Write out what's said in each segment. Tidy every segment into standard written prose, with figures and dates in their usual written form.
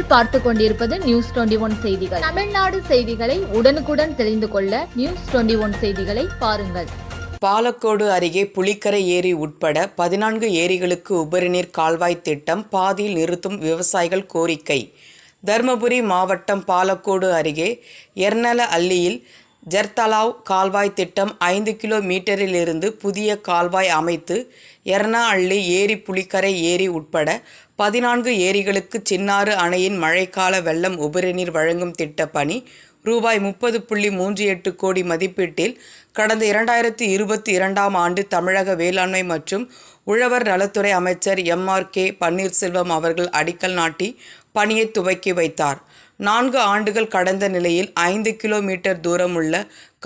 நீங்கள் பார்த்து கொண்டிருப்பது நியூஸ் 21 செய்திகள். தமிழ்நாடு செய்திகளை உடனுக்குடன் தெரிந்து கொள்ள நியூஸ் 21 செய்திகளை பாருங்கள். பாலக்கோடு அருகே புலிக்கரை ஏரி உட்பட 14 ஏரிகளுக்கு உபரிநீர் கால்வாய் திட்டம் பாதியில் நிறுத்தும் விவசாயிகள் கோரிக்கை. தருமபுரி மாவட்டம் பாலக்கோடு அருகே எர்னல அள்ளியில் ஜர்தலாவ் கால்வாய் திட்டம் 5 கிலோமீட்டரிலிருந்து புதிய கால்வாய் அமைத்து எர்னா அள்ளி ஏரி புலிக்கரை ஏரி உட்பட 14 ஏரிகளுக்கு சின்னாறு அணையின் மழைக்கால வெள்ளம் உபரிநீர் வழங்கும் திட்ட பணி ரூபாய் 30.38 கோடி மதிப்பீட்டில் கடந்த 2022ஆம் ஆண்டு தமிழக வேளாண்மை மற்றும் உழவர் நலத்துறை அமைச்சர் MRK பன்னீர்செல்வம் அவர்கள் அடிக்கல் நாட்டி பணியை துவக்கி வைத்தார். 4 ஆண்டுகள் கடந்த நிலையில் 5 கிலோமீட்டர் தூரம் உள்ள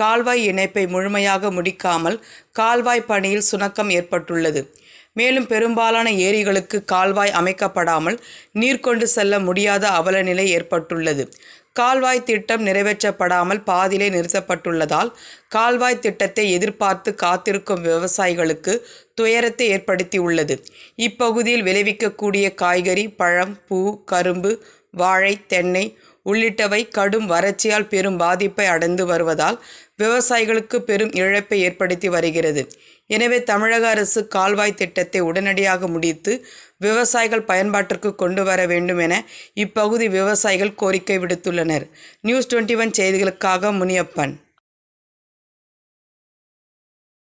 கால்வாய் இணைப்பை முழுமையாக முடிக்காமல் கால்வாய் பணியில் சுணக்கம் ஏற்பட்டுள்ளது. மேலும் பெரும்பாலான ஏரிகளுக்கு கால்வாய் அமைக்கப்படாமல் நீர் கொண்டு செல்ல முடியாத அவலநிலை ஏற்பட்டுள்ளது. கால்வாய் திட்டம் நிறைவேற்றப்படாமல் பாதியிலே நிறுத்தப்பட்டுள்ளதால் கால்வாய் திட்டத்தை எதிர்பார்த்து காத்திருக்கும் விவசாயிகளுக்கு துயரத்தை ஏற்படுத்தியுள்ளது. இப்பகுதியில் விளைவிக்கக்கூடிய காய்கறி, பழம், பூ, கரும்பு, வாழை, தென்னை உள்ளிட்டவை கடும் வறட்சியால் பெரும் பாதிப்பை அடைந்து வருவதால் விவசாயிகளுக்கு பெரும் இழப்பை ஏற்படுத்தி வருகிறது. எனவே தமிழக அரசு கால்வாய் திட்டத்தை உடனடியாக முடித்து விவசாயிகள் பயன்பாட்டிற்கு கொண்டு வர வேண்டும் என இப்பகுதி விவசாயிகள் கோரிக்கை விடுத்துள்ளனர். நியூஸ் 21 செய்திகளுக்காக முனியப்பன்.